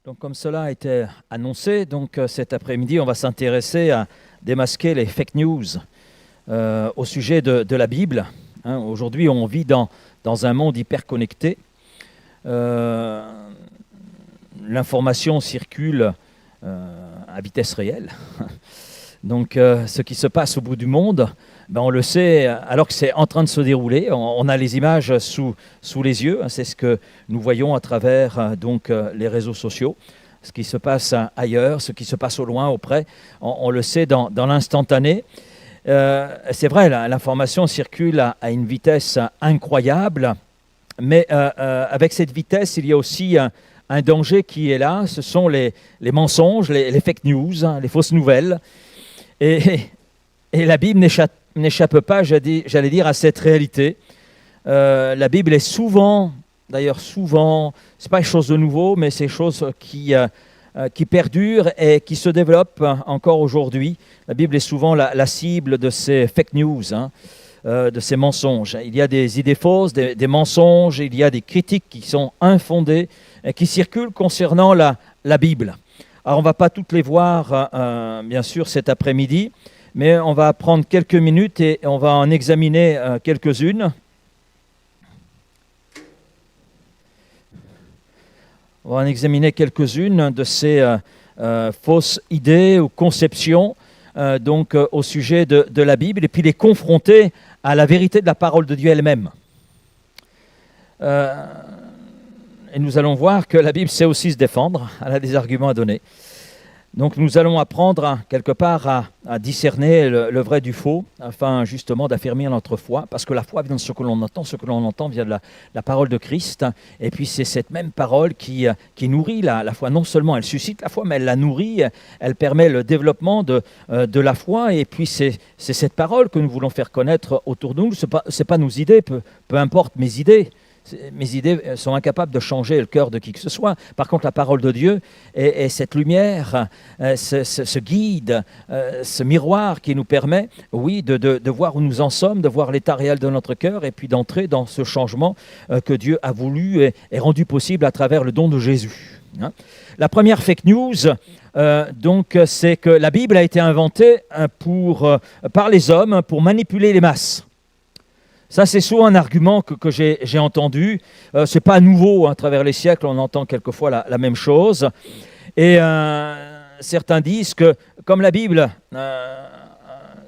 Donc, comme cela a été annoncé, cet après-midi, on va s'intéresser à démasquer les fake news au sujet de la Bible. Aujourd'hui, on vit dans un monde hyper connecté. L'information circule à vitesse réelle. Donc, ce qui se passe au bout du monde, on le sait alors que c'est en train de se dérouler. On a les images sous les yeux. C'est ce que nous voyons à travers les réseaux sociaux. Ce qui se passe ailleurs, ce qui se passe au loin, auprès, on le sait dans l'instantané. C'est vrai, l'information circule à une vitesse incroyable, mais avec cette vitesse, il y a aussi un danger qui est là. Ce sont les mensonges, les fake news, les fausses nouvelles. Et la Bible n'échappe pas, j'allais dire, à cette réalité. La Bible est souvent, c'est pas une chose de nouveau, mais c'est chose qui perdure et qui se développe encore aujourd'hui. La Bible est souvent la cible de ces fake news, de ces mensonges. Il y a des idées fausses, des mensonges, il y a des critiques qui sont infondées et qui circulent concernant la Bible. Alors on ne va pas toutes les voir, bien sûr, cet après-midi, mais on va prendre quelques minutes et on va en examiner quelques-unes. On va en examiner quelques-unes de ces fausses idées ou conceptions au sujet de la Bible et puis les confronter à la vérité de la parole de Dieu elle-même. Et nous allons voir que la Bible sait aussi se défendre, elle a des arguments à donner. Donc nous allons apprendre quelque part à discerner le vrai du faux, afin justement d'affermir notre foi, parce que la foi vient de ce que l'on entend vient de la parole de Christ, et puis c'est cette même parole qui nourrit la foi. Non seulement elle suscite la foi, mais elle la nourrit, elle permet le développement de la foi, et puis c'est cette parole que nous voulons faire connaître autour de nous. C'est pas nos idées, peu importe mes idées. Mes idées sont incapables de changer le cœur de qui que ce soit. Par contre, la parole de Dieu est cette lumière, ce guide, ce miroir qui nous permet, oui, de voir où nous en sommes, de voir l'état réel de notre cœur et puis d'entrer dans ce changement que Dieu a voulu et rendu possible à travers le don de Jésus. La première fake news, c'est que la Bible a été inventée par les hommes pour manipuler les masses. Ça, c'est souvent un argument que j'ai entendu. Ce n'est pas nouveau, à travers les siècles, on entend quelquefois la même chose. Et certains disent que, comme la Bible,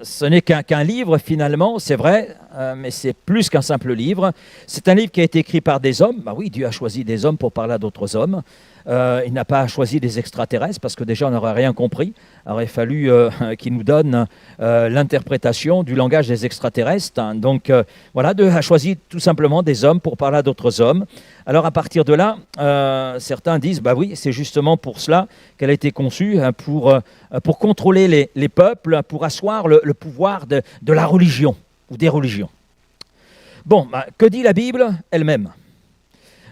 ce n'est qu'un livre, finalement, c'est vrai, mais c'est plus qu'un simple livre. C'est un livre qui a été écrit par des hommes. Oui, Dieu a choisi des hommes pour parler à d'autres hommes. Il n'a pas choisi des extraterrestres, parce que déjà, on n'aurait rien compris. Il aurait fallu qu'il nous donne l'interprétation du langage des extraterrestres. Donc, Dieu a choisi tout simplement des hommes pour parler à d'autres hommes. Alors, à partir de là, certains disent, oui, c'est justement pour cela qu'elle a été conçue, pour contrôler les peuples, pour asseoir le pouvoir de la religion ou des religions. Que dit la Bible elle-même ?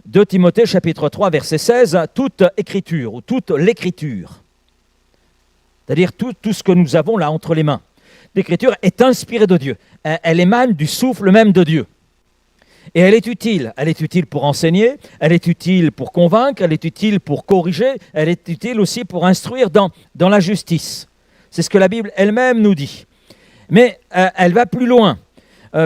2 Timothée, chapitre 3, verset 16, « Toute écriture ou toute l'écriture », c'est-à-dire tout ce que nous avons là entre les mains, l'écriture est inspirée de Dieu. Elle émane du souffle même de Dieu. Et elle est utile. Elle est utile pour enseigner, elle est utile pour convaincre, elle est utile pour corriger, elle est utile aussi pour instruire dans la justice. C'est ce que la Bible elle-même nous dit. Mais elle va plus loin,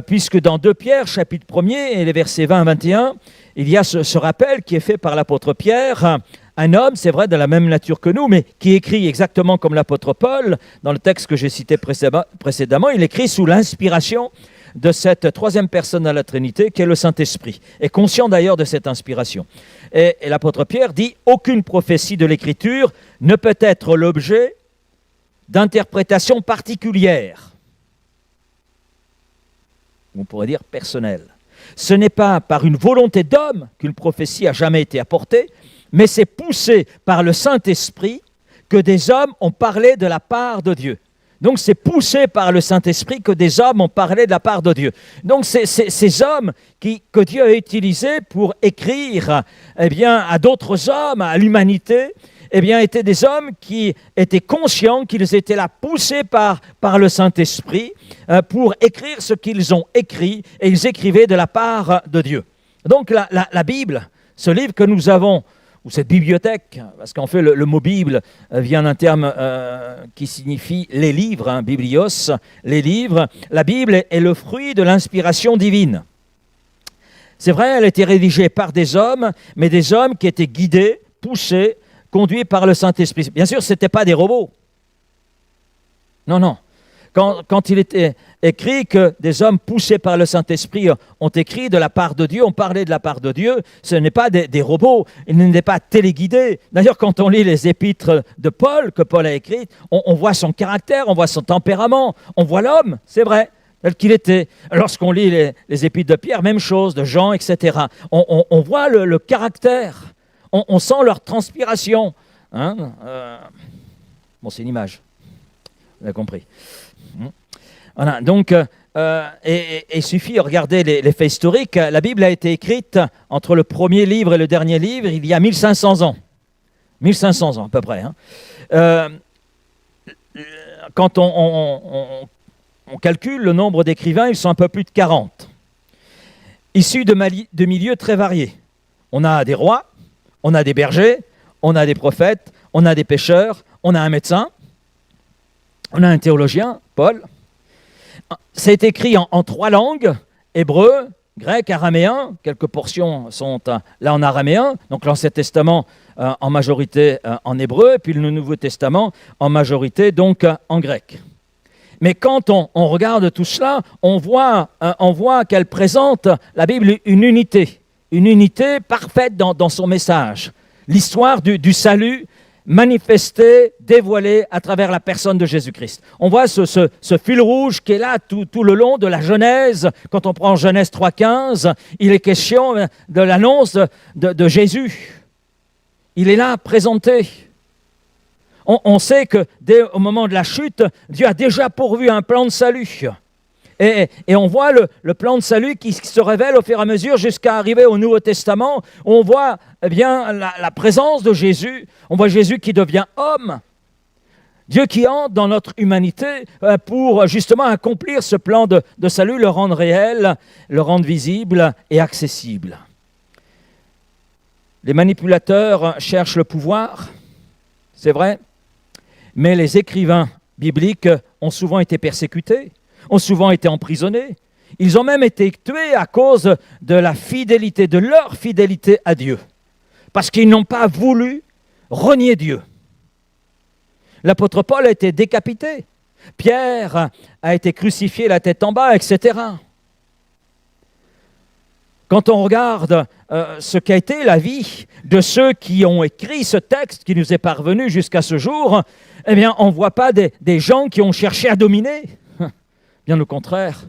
puisque dans 2 Pierre, chapitre 1er, et les versets 20 à 21, il y a ce rappel qui est fait par l'apôtre Pierre, un homme, c'est vrai, de la même nature que nous, mais qui écrit exactement comme l'apôtre Paul, dans le texte que j'ai cité précédemment, il écrit sous l'inspiration de cette troisième personne de la Trinité, qui est le Saint-Esprit, et conscient d'ailleurs de cette inspiration. Et l'apôtre Pierre dit « Aucune prophétie de l'Écriture ne peut être l'objet d'interprétation particulière. » On pourrait dire personnelle. Ce n'est pas par une volonté d'homme qu'une prophétie a jamais été apportée, mais c'est poussé par le Saint-Esprit que des hommes ont parlé de la part de Dieu. Donc c'est poussé par le Saint-Esprit que des hommes ont parlé de la part de Dieu. Donc c'est ces hommes que Dieu a utilisés pour écrire à d'autres hommes, à l'humanité, étaient des hommes qui étaient conscients qu'ils étaient là poussés par le Saint-Esprit pour écrire ce qu'ils ont écrit, et ils écrivaient de la part de Dieu. Donc la Bible, ce livre que nous avons ou cette bibliothèque, parce qu'en fait le mot Bible vient d'un terme qui signifie les livres, hein, biblios, les livres. La Bible est le fruit de l'inspiration divine. C'est vrai, elle a été rédigée par des hommes, mais des hommes qui étaient guidés, poussés, conduits par le Saint-Esprit. Bien sûr, ce n'étaient pas des robots. Non, non. Quand il était écrit que des hommes poussés par le Saint-Esprit ont écrit de la part de Dieu, ont parlé de la part de Dieu, ce n'est pas des robots, ils n'étaient pas téléguidés. D'ailleurs, quand on lit les épîtres de Paul, que Paul a écrites, on voit son caractère, on voit son tempérament, on voit l'homme, c'est vrai, tel qu'il était. Lorsqu'on lit les épîtres de Pierre, même chose, de Jean, etc. On voit le caractère, on sent leur transpiration. Hein, bon, c'est une image, vous avez compris. Voilà, donc, il suffit de regarder les faits historiques. La Bible a été écrite entre le premier livre et le dernier livre il y a 1500 ans. 1500 ans à peu près. Hein. Quand on calcule le nombre d'écrivains, ils sont un peu plus de 40. Issus de milieux très variés. On a des rois, on a des bergers, on a des prophètes, on a des pêcheurs, on a un médecin, on a un théologien, Paul. C'est écrit en 3 langues, hébreu, grec, araméen. Quelques portions sont là en araméen. Donc l'Ancien Testament en majorité en hébreu, et puis le Nouveau Testament en majorité donc en grec. Mais quand on regarde tout cela, on voit qu'elle présente, la Bible, une unité parfaite dans son message. L'histoire du salut manifesté, dévoilé à travers la personne de Jésus-Christ. On voit ce fil rouge qui est là tout le long de la Genèse. Quand on prend Genèse 3,15, il est question de l'annonce de Jésus. Il est là, présenté. On sait que dès au moment de la chute, Dieu a déjà pourvu un plan de salut. Et on voit le plan de salut qui se révèle au fur et à mesure jusqu'à arriver au Nouveau Testament. On voit bien la présence de Jésus. On voit Jésus qui devient homme. Dieu qui entre dans notre humanité pour justement accomplir ce plan de salut, le rendre réel, le rendre visible et accessible. Les manipulateurs cherchent le pouvoir, c'est vrai, mais les écrivains bibliques ont souvent été persécutés, ont souvent été emprisonnés. Ils ont même été tués à cause de la fidélité, de leur fidélité à Dieu, parce qu'ils n'ont pas voulu renier Dieu. L'apôtre Paul a été décapité, Pierre a été crucifié la tête en bas, etc. Quand on regarde ce qu'a été la vie de ceux qui ont écrit ce texte qui nous est parvenu jusqu'à ce jour, eh bien, on ne voit pas des gens qui ont cherché à dominer. Bien au contraire,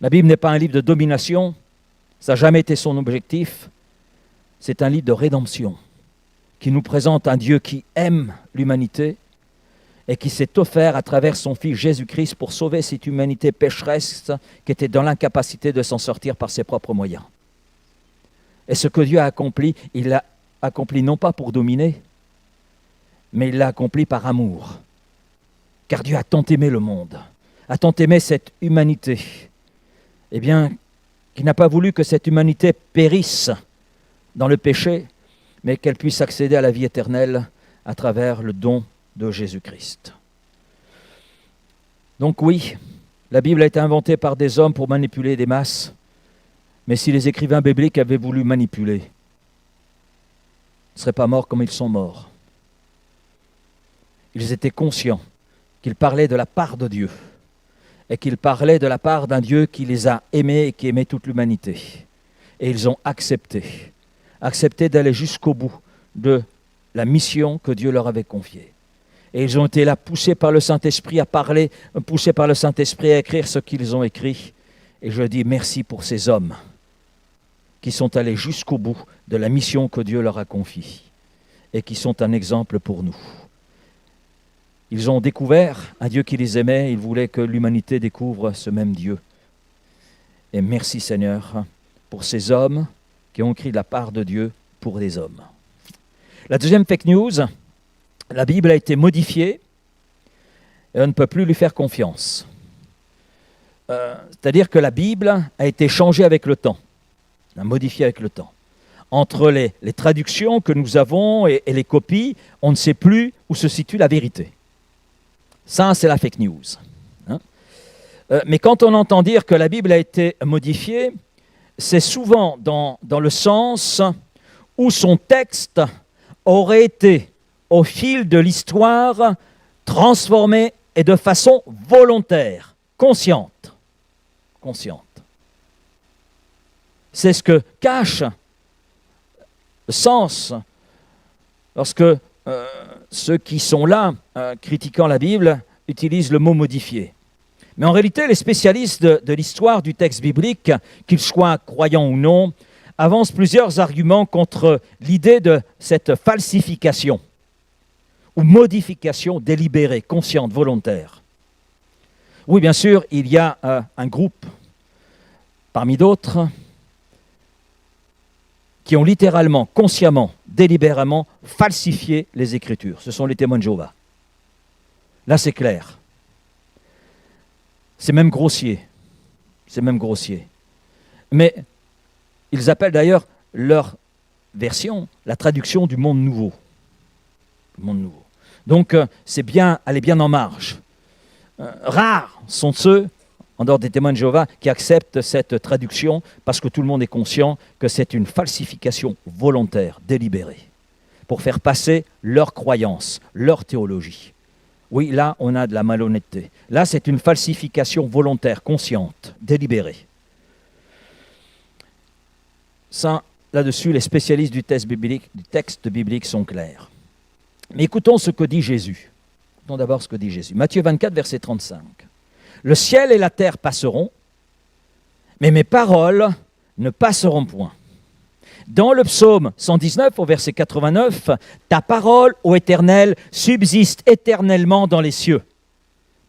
la Bible n'est pas un livre de domination, ça n'a jamais été son objectif. C'est un livre de rédemption qui nous présente un Dieu qui aime l'humanité et qui s'est offert à travers son Fils Jésus-Christ pour sauver cette humanité pécheresse qui était dans l'incapacité de s'en sortir par ses propres moyens. Et ce que Dieu a accompli, il l'a accompli non pas pour dominer, mais il l'a accompli par amour. Car Dieu a tant aimé le monde, a tant aimé cette humanité, eh bien, qu'il n'a pas voulu que cette humanité périsse dans le péché, mais qu'elle puisse accéder à la vie éternelle à travers le don de Jésus-Christ. Donc oui, la Bible a été inventée par des hommes pour manipuler des masses, mais si les écrivains bibliques avaient voulu manipuler, ils ne seraient pas morts comme ils sont morts. Ils étaient conscients qu'ils parlaient de la part de Dieu et qu'ils parlaient de la part d'un Dieu qui les a aimés et qui aimait toute l'humanité. Et ils ont accepté d'aller jusqu'au bout de la mission que Dieu leur avait confiée. Et ils ont été là poussés par le Saint-Esprit à parler, poussés par le Saint-Esprit à écrire ce qu'ils ont écrit. Et je dis merci pour ces hommes qui sont allés jusqu'au bout de la mission que Dieu leur a confiée et qui sont un exemple pour nous. Ils ont découvert un Dieu qui les aimait, ils voulaient que l'humanité découvre ce même Dieu. Et merci Seigneur pour ces hommes qui ont écrit de la part de Dieu pour des hommes. La deuxième fake news, la Bible a été modifiée et on ne peut plus lui faire confiance. C'est-à-dire que la Bible a été changée avec le temps, modifiée avec le temps. entre les traductions que nous avons et les copies, on ne sait plus où se situe la vérité. Ça, c'est la fake news. Hein. Mais quand on entend dire que la Bible a été modifiée, c'est souvent dans le sens où son texte aurait été, au fil de l'histoire, transformé et de façon volontaire, consciente. C'est ce que cache le sens lorsque ceux qui sont là, critiquant la Bible, utilisent le mot modifié. Mais en réalité, les spécialistes de l'histoire du texte biblique, qu'ils soient croyants ou non, avancent plusieurs arguments contre l'idée de cette falsification ou modification délibérée, consciente, volontaire. Oui, bien sûr, il y a un groupe, parmi d'autres, qui ont littéralement, consciemment, délibérément falsifié les Écritures. Ce sont les témoins de Jéhovah. Là, c'est clair. C'est même grossier. Mais ils appellent d'ailleurs leur version la traduction du monde nouveau. Donc, elle est bien en marge. Rares sont ceux, en dehors des témoins de Jéhovah, qui acceptent cette traduction parce que tout le monde est conscient que c'est une falsification volontaire, délibérée, pour faire passer leur croyance, leur théologie. Oui, là, on a de la malhonnêteté. Là, c'est une falsification volontaire, consciente, délibérée. Ça, là-dessus, les spécialistes du texte biblique sont clairs. Mais écoutons ce que dit Jésus. Écoutons d'abord ce que dit Jésus. Matthieu 24, verset 35. « Le ciel et la terre passeront, mais mes paroles ne passeront point. » Dans le psaume 119, au verset 89, « Ta parole, ô Éternel, subsiste éternellement dans les cieux. »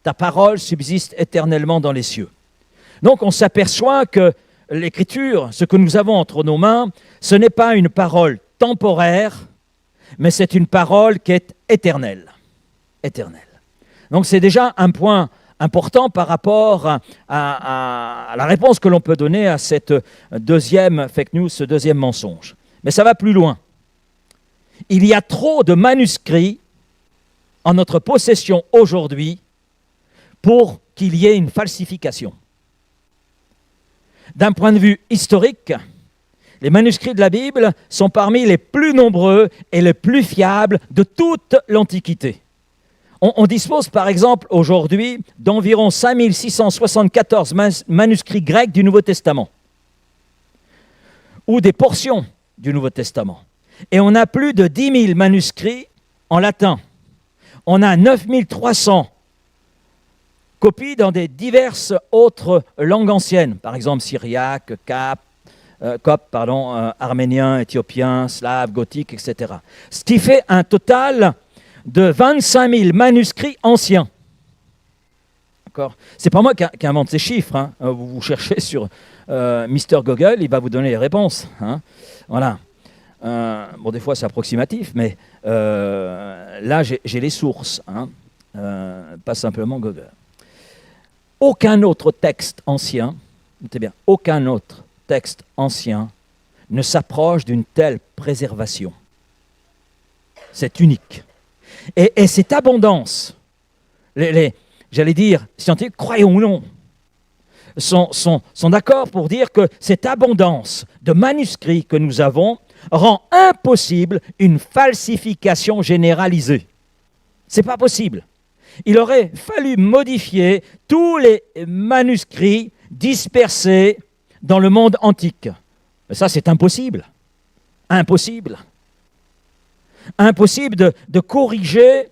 Ta parole subsiste éternellement dans les cieux. Donc on s'aperçoit que l'Écriture, ce que nous avons entre nos mains, ce n'est pas une parole temporaire, mais c'est une parole qui est éternelle. Donc c'est déjà un point important par rapport à la réponse que l'on peut donner à cette deuxième fake news, ce deuxième mensonge. Mais ça va plus loin. Il y a trop de manuscrits en notre possession aujourd'hui pour qu'il y ait une falsification. D'un point de vue historique, les manuscrits de la Bible sont parmi les plus nombreux et les plus fiables de toute l'Antiquité. On dispose par exemple aujourd'hui d'environ 5674 manuscrits grecs du Nouveau Testament ou des portions du Nouveau Testament. Et on a plus de 10 000 manuscrits en latin. On a 9300 copies dans des diverses autres langues anciennes, par exemple syriaque, copte, arménien, éthiopien, slave, gothique, etc. Ce qui fait un total de 25 000 manuscrits anciens. D'accord ? C'est pas moi qui invente ces chiffres. Hein. Vous cherchez sur Mr Google, il va vous donner les réponses. Hein. Voilà. Bon, des fois c'est approximatif, mais là j'ai les sources, hein. Pas simplement Google. Aucun autre texte ancien, notez bien, aucun autre texte ancien ne s'approche d'une telle préservation. C'est unique. Et cette abondance, j'allais dire, scientifiques, croyons ou non, sont d'accord pour dire que cette abondance de manuscrits que nous avons rend impossible une falsification généralisée. Ce n'est pas possible. Il aurait fallu modifier tous les manuscrits dispersés dans le monde antique. Mais ça, c'est impossible. Impossible de corriger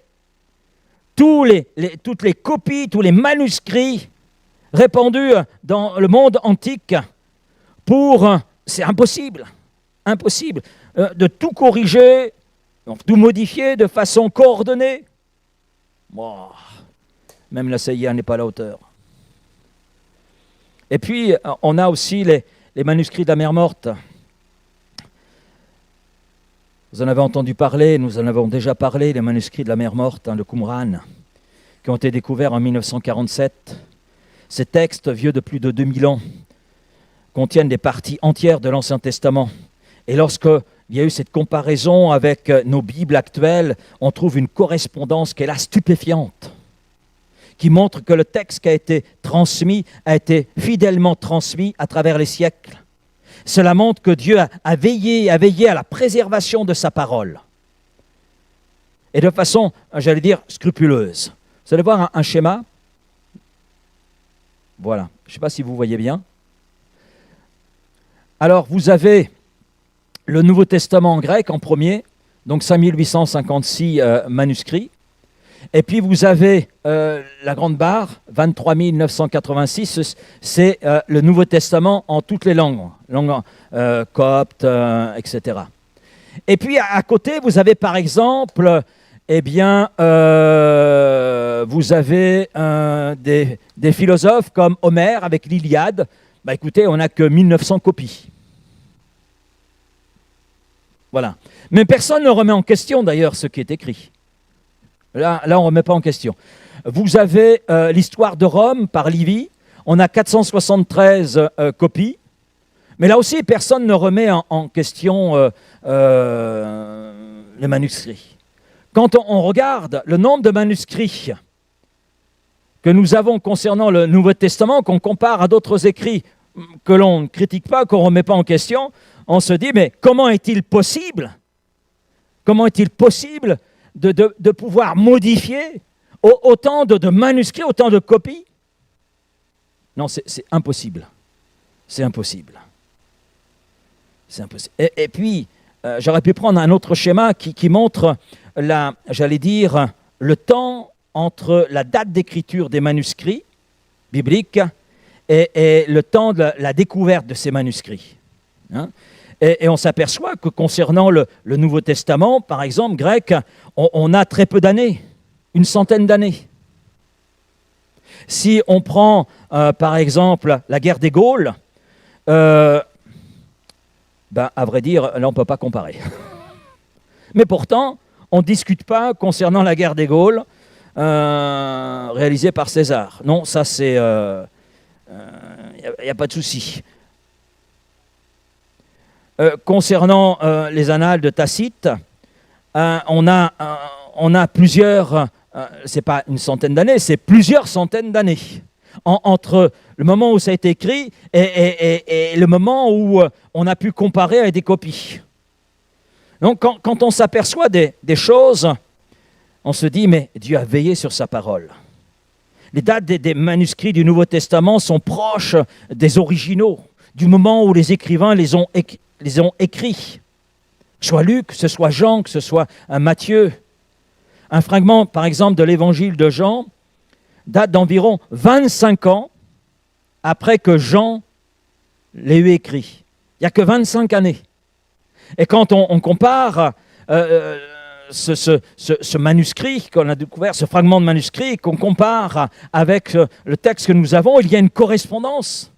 toutes les copies, tous les manuscrits répandus dans le monde antique c'est impossible de tout corriger, tout modifier de façon coordonnée. Wow. Même la CIA n'est pas à la hauteur. Et puis, on a aussi les manuscrits de la mer Morte. Vous en avez entendu parler, nous en avons déjà parlé, les manuscrits de la mer Morte, le Qumran, qui ont été découverts en 1947. Ces textes, vieux de plus de 2000 ans, contiennent des parties entières de l'Ancien Testament Et lorsqu'il y a eu cette comparaison avec nos Bibles actuelles, on trouve une correspondance qui est là stupéfiante, qui montre que le texte qui a été transmis a été fidèlement transmis à travers les siècles. Cela montre que Dieu a veillé à la préservation de sa parole. Et de façon, j'allais dire, scrupuleuse. Vous allez voir un schéma. Voilà, je ne sais pas si vous voyez bien. Alors, vous avez le Nouveau Testament en grec en premier, donc 5856 manuscrits. Et puis vous avez la grande barre, 23 986, c'est le Nouveau Testament en toutes les langues copte, etc. Et puis à côté, vous avez par exemple, vous avez des philosophes comme Homère avec l'Iliade. Écoutez, on n'a que 1900 copies. Voilà. Mais personne ne remet en question d'ailleurs ce qui est écrit. Là on ne remet pas en question. Vous avez l'histoire de Rome par Livy. On a 473 copies. Mais là aussi, personne ne remet en question les manuscrits. Quand on regarde le nombre de manuscrits que nous avons concernant le Nouveau Testament, qu'on compare à d'autres écrits que l'on ne critique pas, qu'on ne remet pas en question, on se dit, mais comment est-il possible de pouvoir modifier autant de manuscrits, autant de copies? Non, c'est impossible. C'est impossible. C'est impossible. Et puis, j'aurais pu prendre un autre schéma qui montre, le temps entre la date d'écriture des manuscrits bibliques et le temps de la découverte de ces manuscrits. Hein? Et on s'aperçoit que concernant le Nouveau Testament, par exemple, grec, on a très peu d'années, une centaine d'années. Si on prend, par exemple, la guerre des Gaules, à vrai dire, là, on ne peut pas comparer. Mais pourtant, on ne discute pas concernant la guerre des Gaules réalisée par César. Non, ça, c'est... Il n'y a pas de souci. Concernant les annales de Tacite, on a plusieurs... c'est pas une centaine d'années, c'est plusieurs centaines d'années entre le moment où ça a été écrit et le moment où on a pu comparer avec des copies. Donc quand on s'aperçoit des choses, on se dit, mais Dieu a veillé sur sa parole. Les dates des manuscrits du Nouveau Testament sont proches des originaux, du moment où les écrivains les ont écrits. Que ce soit Luc, que ce soit Jean, que ce soit Matthieu. Un fragment, par exemple, de l'évangile de Jean date d'environ 25 ans après que Jean l'ait eu écrit. Il n'y a que 25 années. Et quand on compare ce manuscrit qu'on a découvert, ce fragment de manuscrit, qu'on compare avec le texte que nous avons, il y a une correspondance.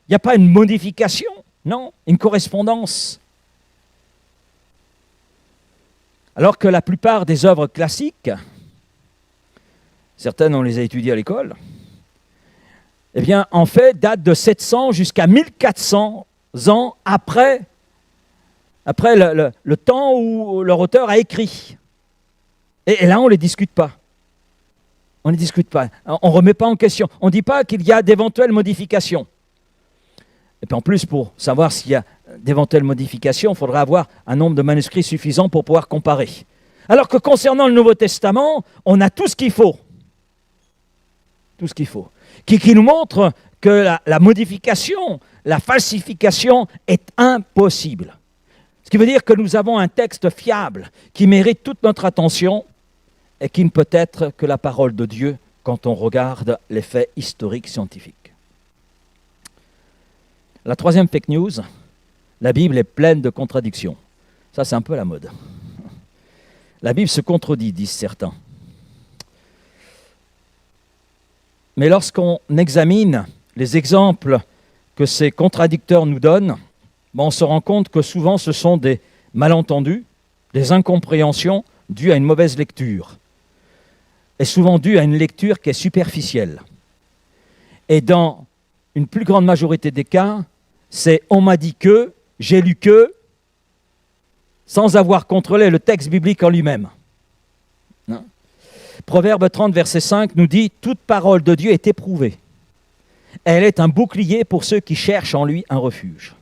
Il n'y a pas une modification, non, une correspondance. Alors que la plupart des œuvres classiques, certaines on les a étudiées à l'école, eh bien, en fait, datent de 700 jusqu'à 1400 ans après le temps où leur auteur a écrit. Et là, on ne les discute pas. On ne les discute pas. On ne remet pas en question. On ne dit pas qu'il y a d'éventuelles modifications. Et puis en plus, pour savoir s'il y a d'éventuelles modifications, il faudra avoir un nombre de manuscrits suffisant pour pouvoir comparer. Alors que concernant le Nouveau Testament, on a tout ce qu'il faut. Tout ce qu'il faut. Qui nous montre que la modification, la falsification est impossible. Ce qui veut dire que nous avons un texte fiable qui mérite toute notre attention et qui ne peut être que la parole de Dieu quand on regarde les faits historiques scientifiques. La troisième fake news, la Bible est pleine de contradictions. Ça, c'est un peu la mode. La Bible se contredit, disent certains. Mais lorsqu'on examine les exemples que ces contradicteurs nous donnent, on se rend compte que souvent ce sont des malentendus, des incompréhensions dues à une mauvaise lecture, et souvent dues à une lecture qui est superficielle. Et dans une plus grande majorité des cas, c'est « on m'a dit que »,« j'ai lu que », sans avoir contrôlé le texte biblique en lui-même. Non. Proverbe 30, verset 5 nous dit « Toute parole de Dieu est éprouvée. Elle est un bouclier pour ceux qui cherchent en lui un refuge. »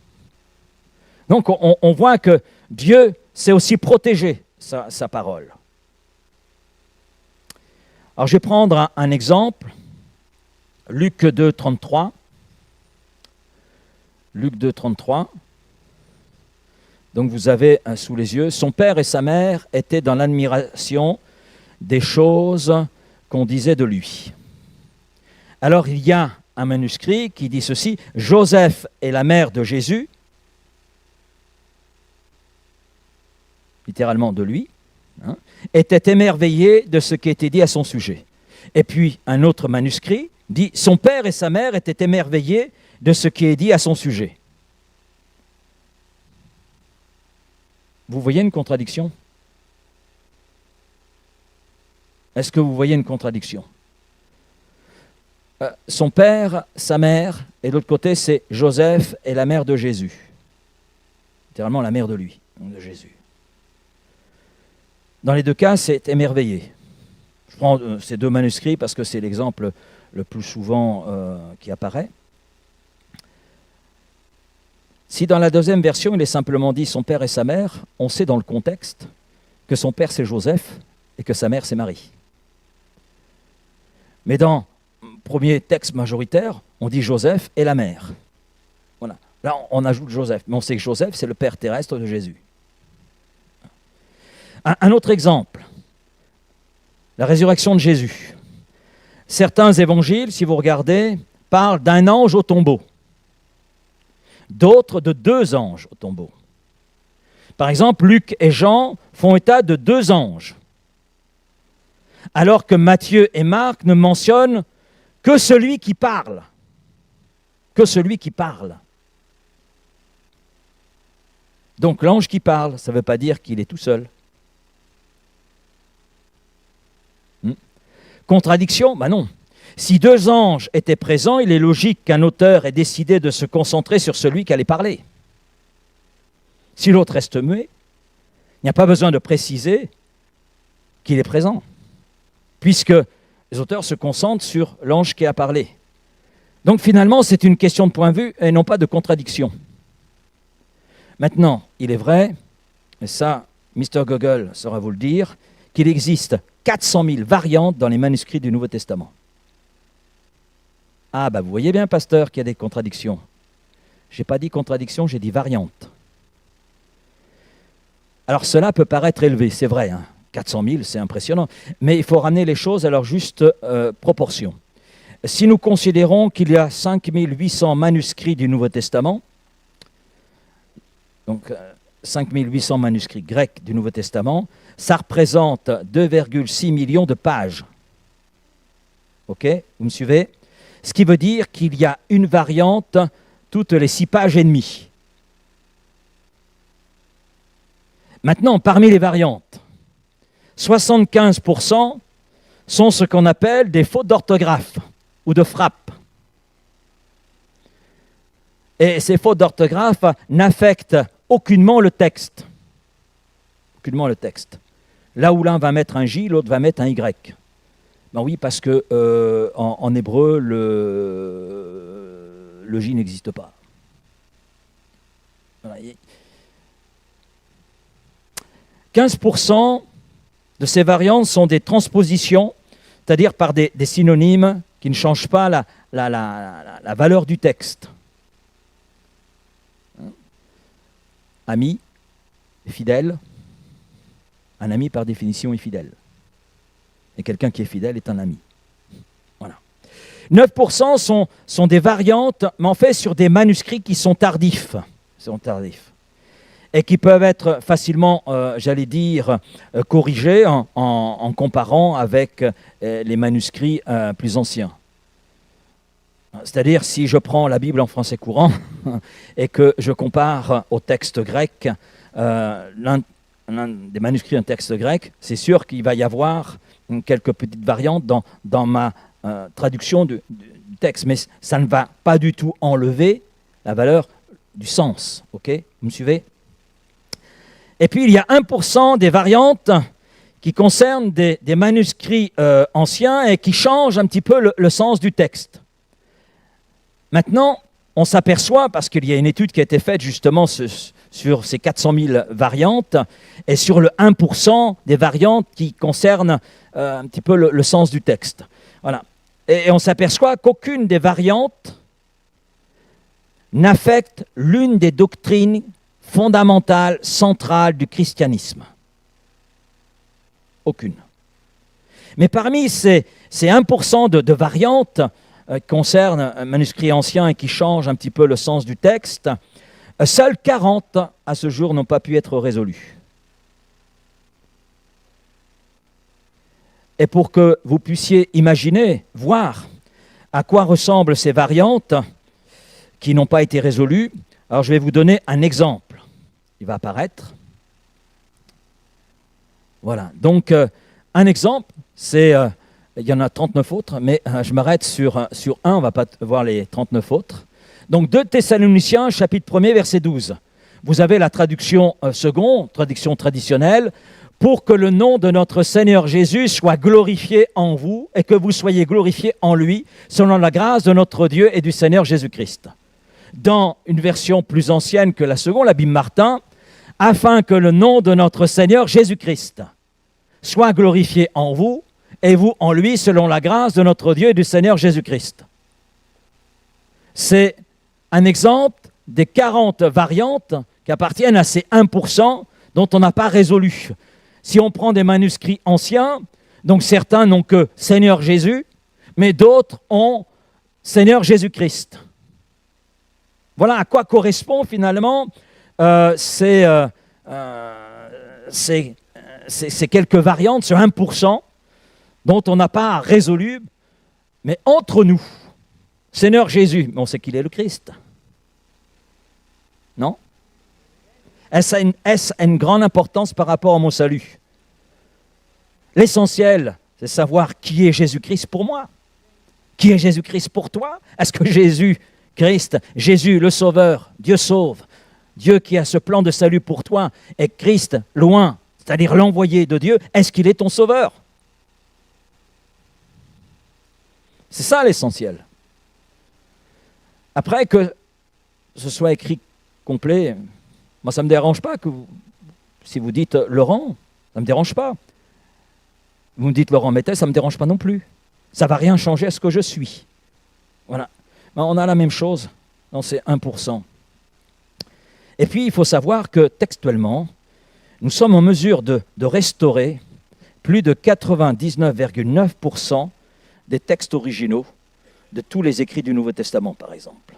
Donc on voit que Dieu sait aussi protéger sa parole. Alors je vais prendre un exemple, Luc 2, 33. Luc 2, 33. Donc vous avez sous les yeux, son père et sa mère étaient dans l'admiration des choses qu'on disait de lui. Alors il y a un manuscrit qui dit ceci, Joseph et la mère de Jésus, littéralement de lui, étaient émerveillés de ce qui était dit à son sujet. Et puis un autre manuscrit dit, son père et sa mère étaient émerveillés de ce qui est dit à son sujet. Vous voyez une contradiction? Est-ce que vous voyez une contradiction? Son père, sa mère, et de l'autre côté, c'est Joseph et la mère de Jésus. Littéralement la mère de lui, de Jésus. Dans les deux cas, c'est émerveillé. Je prends ces deux manuscrits parce que c'est l'exemple le plus souvent qui apparaît. Si dans la deuxième version, il est simplement dit son père et sa mère, on sait dans le contexte que son père c'est Joseph et que sa mère c'est Marie. Mais dans le premier texte majoritaire, on dit Joseph et la mère. Voilà. Là, on ajoute Joseph, mais on sait que Joseph c'est le père terrestre de Jésus. Un autre exemple, la résurrection de Jésus. Certains évangiles, si vous regardez, parlent d'un ange au tombeau. D'autres de 2 anges au tombeau. Par exemple, Luc et Jean font état de 2 anges, alors que Matthieu et Marc ne mentionnent que celui qui parle. Que celui qui parle. Donc l'ange qui parle, ça ne veut pas dire qu'il est tout seul. Contradiction? Ben non. Si 2 anges étaient présents, il est logique qu'un auteur ait décidé de se concentrer sur celui qui allait parler. Si l'autre reste muet, il n'y a pas besoin de préciser qu'il est présent, puisque les auteurs se concentrent sur l'ange qui a parlé. Donc finalement, c'est une question de point de vue et non pas de contradiction. Maintenant, il est vrai, et ça, Mr. Google saura vous le dire, qu'il existe 400 000 variantes dans les manuscrits du Nouveau Testament. Ah, vous voyez bien, pasteur, qu'il y a des contradictions. Je n'ai pas dit contradiction, j'ai dit variante. Alors cela peut paraître élevé, c'est vrai, 400 000, c'est impressionnant, mais il faut ramener les choses à leur juste proportion. Si nous considérons qu'il y a 5 800 manuscrits du Nouveau Testament, donc 5 800 manuscrits grecs du Nouveau Testament, ça représente 2,6 millions de pages. Ok, vous me suivez? Ce qui veut dire qu'il y a une variante toutes les 6 pages et demie. Maintenant, parmi les variantes, 75% sont ce qu'on appelle des fautes d'orthographe ou de frappe. Et ces fautes d'orthographe n'affectent aucunement le texte. Aucunement le texte. Là où l'un va mettre un J, l'autre va mettre un Y. Ben oui, parce que en hébreu, le J n'existe pas. Voilà. 15% de ces variantes sont des transpositions, c'est-à-dire par des synonymes qui ne changent pas la valeur du texte. Ami, fidèle. Un ami, par définition, est fidèle. Et quelqu'un qui est fidèle est un ami. Voilà. 9% sont des variantes, mais en fait sur des manuscrits qui sont tardifs. Et qui peuvent être facilement, j'allais dire, corrigés en comparant avec les manuscrits plus anciens. C'est-à-dire, si je prends la Bible en français courant et que je compare au texte grec, l'un des manuscrits d'un texte grec, c'est sûr qu'il va y avoir quelques petites variantes dans ma traduction du texte, mais ça ne va pas du tout enlever la valeur du sens. Ok, vous me suivez? Et puis il y a 1% des variantes qui concernent des manuscrits anciens et qui changent un petit peu le sens du texte. Maintenant, on s'aperçoit, parce qu'il y a une étude qui a été faite justement sur ces 400 000 variantes, et sur le 1% des variantes qui concernent un petit peu le sens du texte. Voilà. Et on s'aperçoit qu'aucune des variantes n'affecte l'une des doctrines fondamentales, centrales du christianisme. Aucune. Mais parmi ces 1% de variantes qui concernent un manuscrit ancien et qui changent un petit peu le sens du texte, seuls 40 à ce jour n'ont pas pu être résolus. Et pour que vous puissiez imaginer, voir à quoi ressemblent ces variantes qui n'ont pas été résolues, alors je vais vous donner un exemple. Il va apparaître. Voilà, donc un exemple, c'est, il y en a 39 autres, mais je m'arrête sur un, on ne va pas voir les 39 autres. Donc 2 Thessaloniciens, chapitre 1er, verset 12. Vous avez la traduction seconde, traduction traditionnelle, pour que le nom de notre Seigneur Jésus soit glorifié en vous et que vous soyez glorifiés en lui, selon la grâce de notre Dieu et du Seigneur Jésus-Christ. Dans une version plus ancienne que la seconde, la Bible Martin, afin que le nom de notre Seigneur Jésus-Christ soit glorifié en vous et vous en lui, selon la grâce de notre Dieu et du Seigneur Jésus-Christ. C'est un exemple des 40 variantes qui appartiennent à ces 1% dont on n'a pas résolu. Si on prend des manuscrits anciens, donc certains n'ont que Seigneur Jésus, mais d'autres ont Seigneur Jésus-Christ. Voilà à quoi correspond finalement ces quelques variantes sur 1% dont on n'a pas résolu, mais entre nous, Seigneur Jésus, on sait qu'il est le Christ. Non? Est-ce une grande importance par rapport à mon salut? L'essentiel, c'est savoir qui est Jésus-Christ pour moi. Qui est Jésus-Christ pour toi? Est-ce que Jésus-Christ, Jésus le Sauveur, Dieu sauve, Dieu qui a ce plan de salut pour toi, et Christ loin, c'est-à-dire l'envoyé de Dieu, est-ce qu'il est ton Sauveur? C'est ça l'essentiel. Après que ce soit écrit complet, moi ça ne me dérange pas que si vous dites Laurent, ça ne me dérange pas. Vous me dites Laurent Mettel, ça ne me dérange pas non plus. Ça ne va rien changer à ce que je suis. Voilà. On a la même chose dans ces 1%. Et puis il faut savoir que textuellement, nous sommes en mesure de restaurer plus de 99,9% des textes originaux de tous les écrits du Nouveau Testament, par exemple.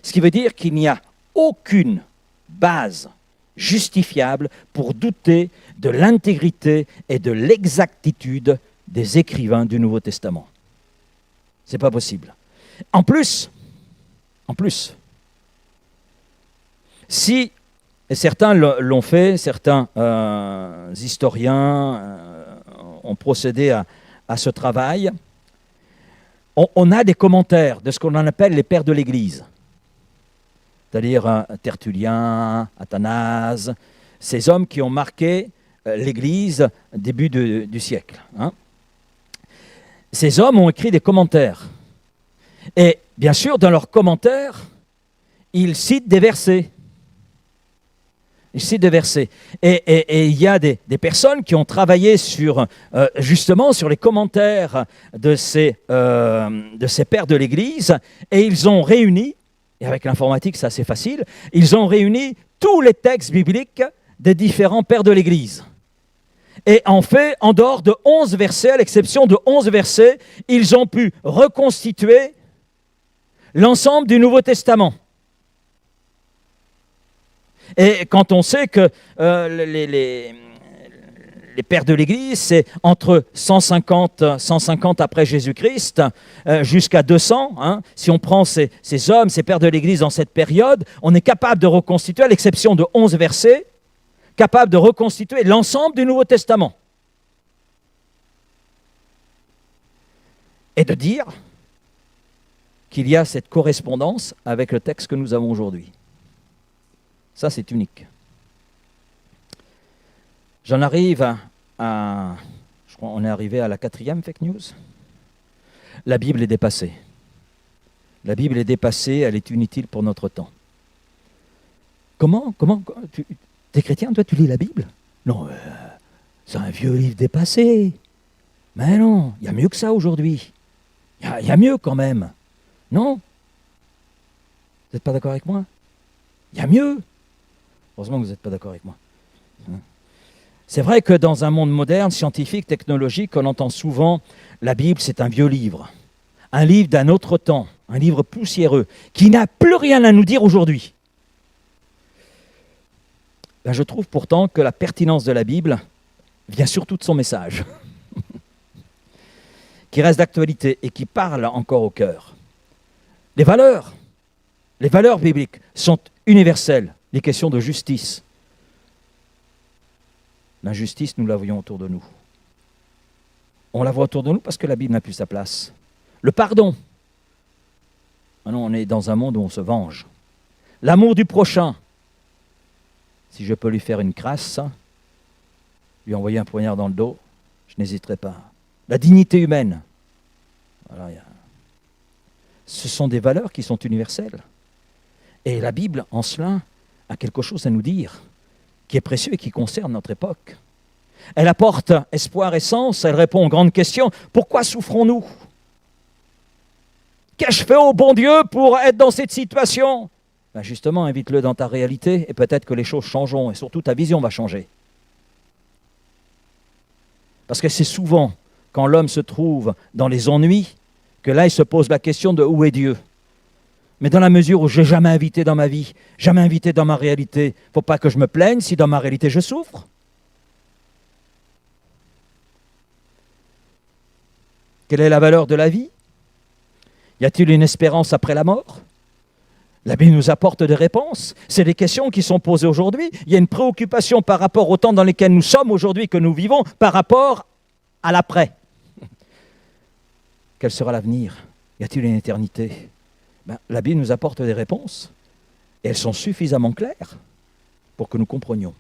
Ce qui veut dire qu'il n'y a aucune base justifiable pour douter de l'intégrité et de l'exactitude des écrivains du Nouveau Testament. Ce n'est pas possible. En plus, si, et certains l'ont fait, certains historiens ont procédé à ce travail, on a des commentaires de ce qu'on en appelle les pères de l'Église. C'est-à-dire Tertullien, Athanase, ces hommes qui ont marqué l'Église début du siècle. Hein. Ces hommes ont écrit des commentaires. Et bien sûr, dans leurs commentaires, ils citent des versets. Et il y a des personnes qui ont travaillé justement sur les commentaires de ces pères de l'Église, et ils ont réuni, et avec l'informatique c'est assez facile, ils ont réuni tous les textes bibliques des différents pères de l'Église. Et en fait, en dehors de 11 versets, à l'exception de 11 versets, ils ont pu reconstituer l'ensemble du Nouveau Testament. Et quand on sait que les pères de l'Église, c'est entre 150 après Jésus-Christ jusqu'à 200, hein, si on prend ces hommes, ces pères de l'Église dans cette période, on est capable de reconstituer, à l'exception de 11 versets, capable de reconstituer l'ensemble du Nouveau Testament. Et de dire qu'il y a cette correspondance avec le texte que nous avons aujourd'hui. Ça, c'est unique. J'en arrive je crois qu'on est arrivé à la 4e fake news. La Bible est dépassée. La Bible est dépassée, elle est inutile pour notre temps. Comment t'es chrétien, toi tu lis la Bible? Non, c'est un vieux livre dépassé. Mais non, il y a mieux que ça aujourd'hui. Il y a mieux quand même. Non? Vous n'êtes pas d'accord avec moi? Il y a mieux. Heureusement que vous n'êtes pas d'accord avec moi. C'est vrai que dans un monde moderne, scientifique, technologique, on entend souvent la Bible, c'est un vieux livre. Un livre d'un autre temps, un livre poussiéreux, qui n'a plus rien à nous dire aujourd'hui. Ben, je trouve pourtant que la pertinence de la Bible vient surtout de son message, qui reste d'actualité et qui parle encore au cœur. Les valeurs bibliques sont universelles. Les questions de justice. L'injustice, nous la voyons autour de nous. On la voit autour de nous parce que la Bible n'a plus sa place. Le pardon. Maintenant, on est dans un monde où on se venge. L'amour du prochain. Si je peux lui faire une crasse, lui envoyer un poignard dans le dos, je n'hésiterai pas. La dignité humaine. Voilà, ce sont des valeurs qui sont universelles. Et la Bible, en cela, a quelque chose à nous dire, qui est précieux et qui concerne notre époque. Elle apporte espoir et sens, elle répond aux grandes questions. Pourquoi souffrons-nous? Qu'ai-je fait au bon Dieu pour être dans cette situation? Ben justement, invite-le dans ta réalité et peut-être que les choses changeront et surtout ta vision va changer. Parce que c'est souvent quand l'homme se trouve dans les ennuis que là il se pose la question de où est Dieu? Mais dans la mesure où je n'ai jamais invité dans ma vie, jamais invité dans ma réalité, il ne faut pas que je me plaigne si dans ma réalité je souffre. Quelle est la valeur de la vie? Y a-t-il une espérance après la mort? La Bible nous apporte des réponses. C'est des questions qui sont posées aujourd'hui. Il y a une préoccupation par rapport au temps dans lequel nous sommes aujourd'hui, que nous vivons, par rapport à l'après. Quel sera l'avenir? Y a-t-il une éternité? La Bible nous apporte des réponses. Et elles sont suffisamment claires pour que nous comprenions.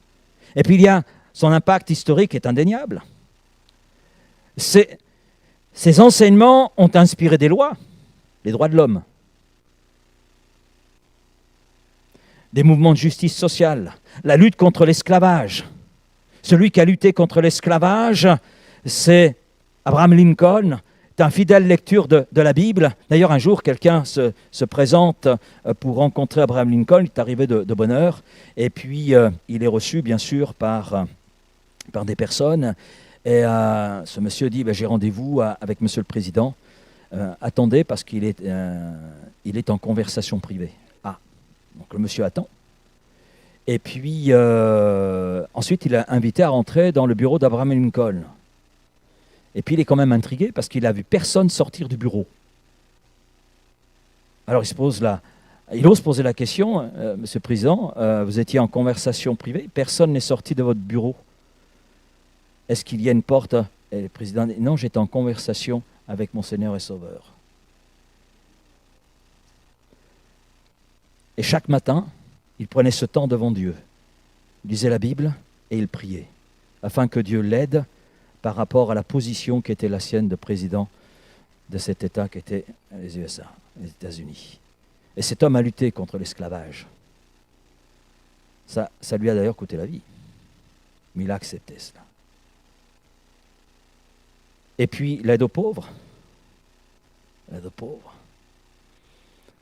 Et puis il y a son impact historique est indéniable. Ces enseignements ont inspiré des lois, les droits de l'homme, des mouvements de justice sociale, la lutte contre l'esclavage. Celui qui a lutté contre l'esclavage, c'est Abraham Lincoln. C'est un fidèle lecture de la Bible. D'ailleurs, un jour, quelqu'un se présente pour rencontrer Abraham Lincoln. Il est arrivé de bonne heure. Et puis, il est reçu, bien sûr, par des personnes. Et ce monsieur dit, j'ai rendez-vous avec monsieur le président. Attendez, parce qu'il est en conversation privée. Ah, donc le monsieur attend. Et puis, ensuite, il a invité à rentrer dans le bureau d'Abraham Lincoln. Et puis il est quand même intrigué parce qu'il a vu personne sortir du bureau. Alors il ose poser la question, Monsieur le Président, vous étiez en conversation privée, personne n'est sorti de votre bureau. Est-ce qu'il y a une porte? Et le président dit, non, j'étais en conversation avec mon Seigneur et Sauveur. Et chaque matin, il prenait ce temps devant Dieu. Il lisait la Bible et il priait, afin que Dieu l'aide par rapport à la position qui était la sienne de président de cet État qui était les USA, les États-Unis. Et cet homme a lutté contre l'esclavage. Ça lui a d'ailleurs coûté la vie. Mais il a accepté cela. Et puis l'aide aux pauvres. L'aide aux pauvres.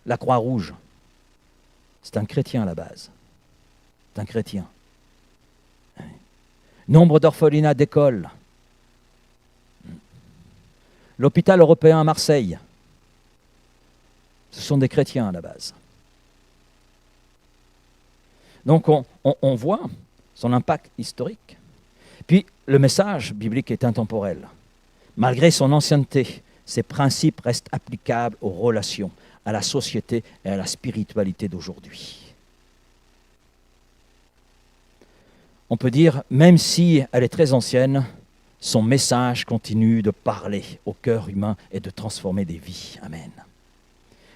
La Croix-Rouge. C'est un chrétien à la base. C'est un chrétien. Nombre d'orphelinats d'écoles. L'hôpital européen à Marseille, ce sont des chrétiens à la base. Donc on voit son impact historique. Puis le message biblique est intemporel. Malgré son ancienneté, ses principes restent applicables aux relations, à la société et à la spiritualité d'aujourd'hui. On peut dire, même si elle est très ancienne, son message continue de parler au cœur humain et de transformer des vies. Amen.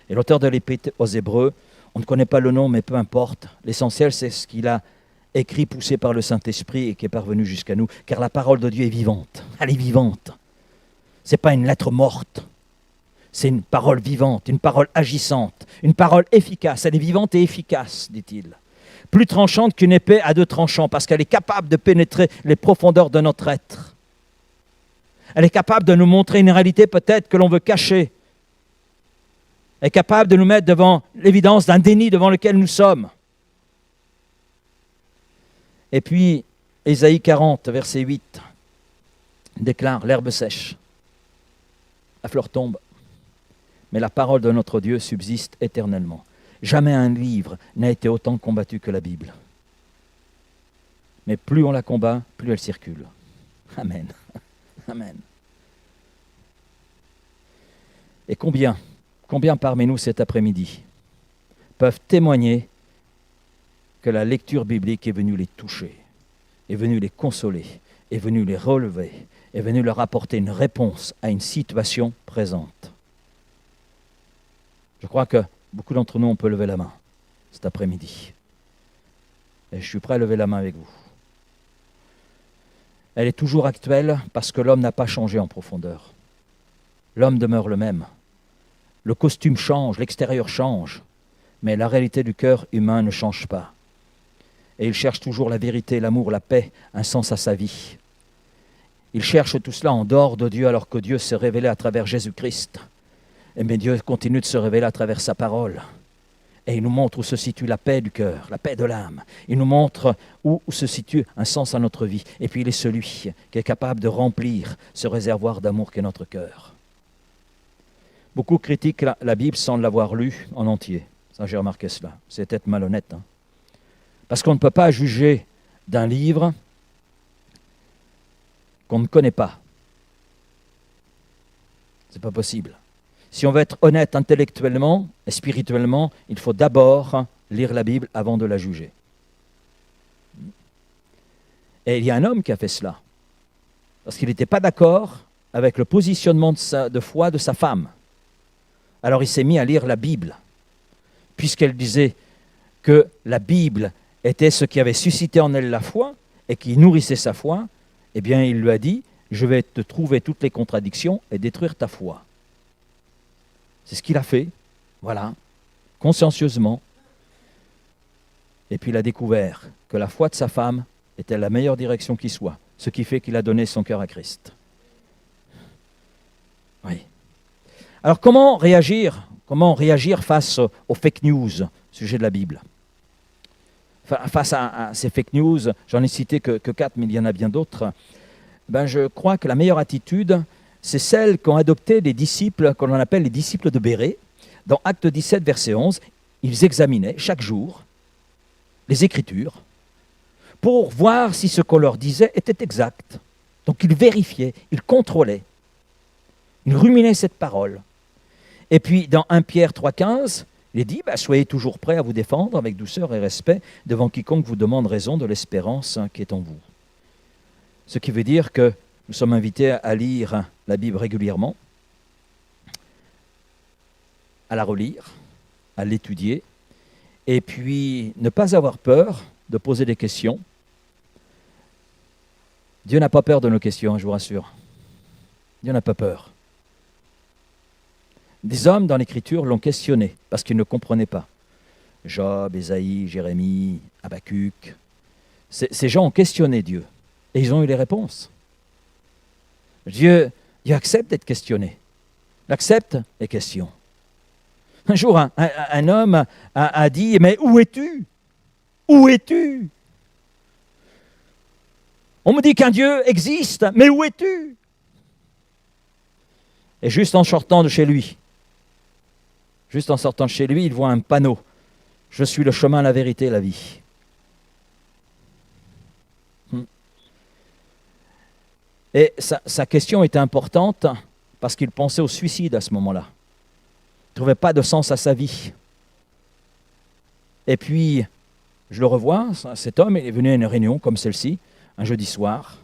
Et l'auteur de l'Épître aux Hébreux, on ne connaît pas le nom, mais peu importe. L'essentiel, c'est ce qu'il a écrit, poussé par le Saint-Esprit et qui est parvenu jusqu'à nous, car la parole de Dieu est vivante. Elle est vivante. Ce n'est pas une lettre morte. C'est une parole vivante, une parole agissante, une parole efficace. Elle est vivante et efficace, dit-il. Plus tranchante qu'une épée à deux tranchants, parce qu'elle est capable de pénétrer les profondeurs de notre être. Elle est capable de nous montrer une réalité peut-être que l'on veut cacher. Elle est capable de nous mettre devant l'évidence d'un déni devant lequel nous sommes. Et puis, Ésaïe 40, verset 8, déclare « L'herbe sèche, la fleur tombe, mais la parole de notre Dieu subsiste éternellement. » Jamais un livre n'a été autant combattu que la Bible. Mais plus on la combat, plus elle circule. Amen. Amen. Et combien parmi nous cet après-midi peuvent témoigner que la lecture biblique est venue les toucher, est venue les consoler, est venue les relever, est venue leur apporter une réponse à une situation présente. Je crois que beaucoup d'entre nous, on peut lever la main cet après-midi. Et je suis prêt à lever la main avec vous. Elle est toujours actuelle parce que l'homme n'a pas changé en profondeur. L'homme demeure le même. Le costume change, l'extérieur change, mais la réalité du cœur humain ne change pas. Et il cherche toujours la vérité, l'amour, la paix, un sens à sa vie. Il cherche tout cela en dehors de Dieu alors que Dieu s'est révélé à travers Jésus-Christ. Mais Dieu continue de se révéler à travers sa parole. Et il nous montre où se situe la paix du cœur, la paix de l'âme. Il nous montre où se situe un sens à notre vie. Et puis il est celui qui est capable de remplir ce réservoir d'amour qu'est notre cœur. Beaucoup critiquent la Bible sans l'avoir lue en entier. Ça, j'ai remarqué cela. C'est peut-être malhonnête. Parce qu'on ne peut pas juger d'un livre qu'on ne connaît pas. C'est pas possible. Si on veut être honnête intellectuellement et spirituellement, il faut d'abord lire la Bible avant de la juger. Et il y a un homme qui a fait cela, parce qu'il n'était pas d'accord avec le positionnement de foi de sa femme. Alors il s'est mis à lire la Bible, puisqu'elle disait que la Bible était ce qui avait suscité en elle la foi et qui nourrissait sa foi. Eh bien, il lui a dit, je vais te trouver toutes les contradictions et détruire ta foi. C'est ce qu'il a fait, voilà, consciencieusement. Et puis il a découvert que la foi de sa femme était la meilleure direction qui soit, ce qui fait qu'il a donné son cœur à Christ. Oui. Alors comment réagir face aux fake news au sujet de la Bible? Face à ces fake news, j'en ai cité que 4, mais il y en a bien d'autres. Je crois que la meilleure attitude, c'est celle qu'ont adopté les disciples, qu'on appelle les disciples de Bérée. Dans Actes 17, verset 11, ils examinaient chaque jour les Écritures pour voir si ce qu'on leur disait était exact. Donc ils vérifiaient, ils contrôlaient, ils ruminaient cette parole. Et puis dans 1 Pierre 3,15, il est dit, soyez toujours prêts à vous défendre avec douceur et respect devant quiconque vous demande raison de l'espérance qui est en vous. Ce qui veut dire que nous sommes invités à lire la Bible régulièrement, à la relire, à l'étudier, et puis ne pas avoir peur de poser des questions. Dieu n'a pas peur de nos questions, je vous rassure. Dieu n'a pas peur. Des hommes dans l'Écriture l'ont questionné parce qu'ils ne comprenaient pas. Job, Ésaïe, Jérémie, Habacuc. Ces gens ont questionné Dieu et ils ont eu les réponses. Dieu accepte d'être questionné. Il accepte les questions. Un jour, un homme a dit « Mais où es-tu? Où es-tu? On me dit qu'un Dieu existe, mais où es-tu » Et juste en sortant de chez lui, il voit un panneau. « Je suis le chemin, la vérité et la vie. » Et sa question était importante parce qu'il pensait au suicide à ce moment-là. Il ne trouvait pas de sens à sa vie. Et puis, je le revois, cet homme est venu à une réunion comme celle-ci, un jeudi soir.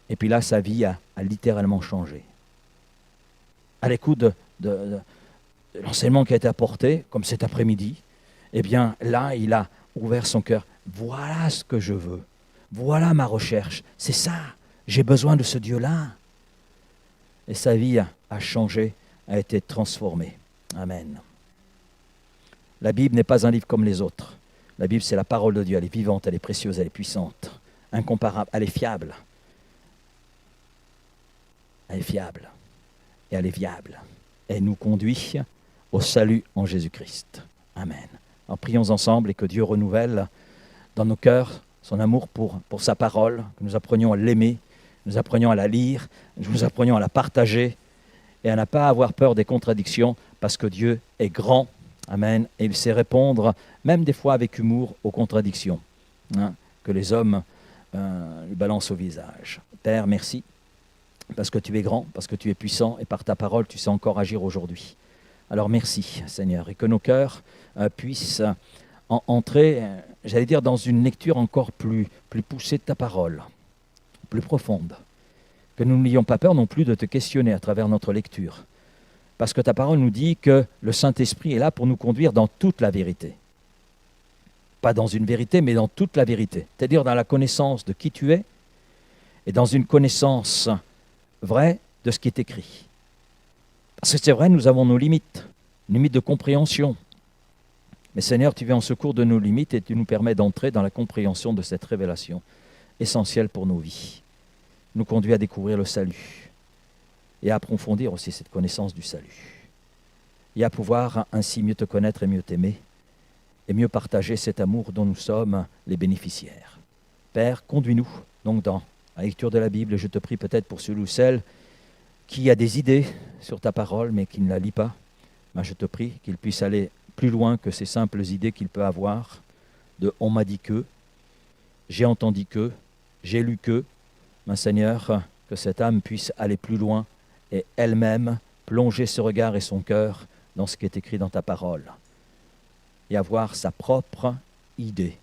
Et puis là, sa vie a littéralement changé. À l'écoute de l'enseignement qui a été apporté, comme cet après-midi, eh bien là, il a ouvert son cœur voilà ce que je veux. Voilà ma recherche. C'est ça. J'ai besoin de ce Dieu-là. Et sa vie a changé, a été transformée. Amen. La Bible n'est pas un livre comme les autres. La Bible, c'est la parole de Dieu. Elle est vivante, elle est précieuse, elle est puissante, incomparable, elle est fiable. Elle est fiable et elle est viable. Elle nous conduit au salut en Jésus-Christ. Amen. Alors prions ensemble et que Dieu renouvelle dans nos cœurs son amour pour sa parole, que nous apprenions à l'aimer, nous apprenions à la lire, nous apprenions à la partager et à ne pas avoir peur des contradictions parce que Dieu est grand. Amen. Et il sait répondre, même des fois avec humour, aux contradictions que les hommes lui balancent au visage. Père, merci, parce que tu es grand, parce que tu es puissant, et par ta parole, tu sais encore agir aujourd'hui. Alors merci, Seigneur, et que nos cœurs puissent entrer, j'allais dire, dans une lecture encore plus poussée de ta parole, plus profonde. Que nous n'ayons pas peur non plus de te questionner à travers notre lecture. Parce que ta parole nous dit que le Saint-Esprit est là pour nous conduire dans toute la vérité. Pas dans une vérité, mais dans toute la vérité. C'est-à-dire dans la connaissance de qui tu es et dans une connaissance vraie de ce qui est écrit. Parce que c'est vrai, nous avons nos limites de compréhension. Mais Seigneur, tu viens en secours de nos limites et tu nous permets d'entrer dans la compréhension de cette révélation essentielle pour nos vies. Nous conduit à découvrir le salut et à approfondir aussi cette connaissance du salut. Et à pouvoir ainsi mieux te connaître et mieux t'aimer et mieux partager cet amour dont nous sommes les bénéficiaires. Père, conduis-nous donc dans la lecture de la Bible. Et je te prie peut-être pour celui ou celle qui a des idées sur ta parole mais qui ne la lit pas. Ben, je te prie qu'il puisse aller plus loin que ces simples idées qu'il peut avoir de « on m'a dit que »,« j'ai entendu que »,« j'ai lu que ». Ben, Seigneur, que cette âme puisse aller plus loin et elle-même plonger ce regard et son cœur dans ce qui est écrit dans ta parole et avoir sa propre idée.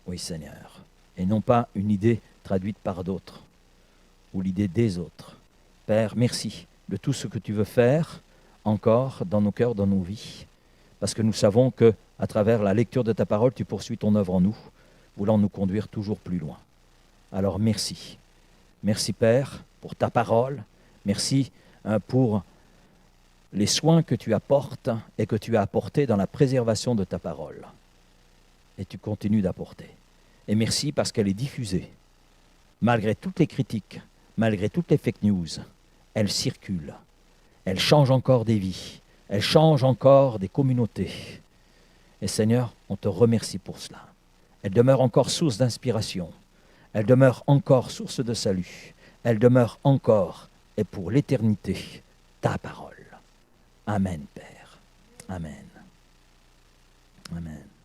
Oui, Seigneur, et non pas une idée traduite par d'autres ou l'idée des autres. Père, merci de tout ce que tu veux faire encore dans nos cœurs, dans nos vies, parce que nous savons que à travers la lecture de ta parole, tu poursuis ton œuvre en nous, voulant nous conduire toujours plus loin. Alors merci. Merci Père pour ta parole. Merci pour les soins que tu apportes et que tu as apportés dans la préservation de ta parole. Et tu continues d'apporter. Et merci parce qu'elle est diffusée. Malgré toutes les critiques, malgré toutes les fake news, elle circule. Elle change encore des vies. Elle change encore des communautés. Et Seigneur, on te remercie pour cela. Elle demeure encore source d'inspiration. Elle demeure encore source de salut. Elle demeure encore, et pour l'éternité, ta parole. Amen, Père. Amen. Amen.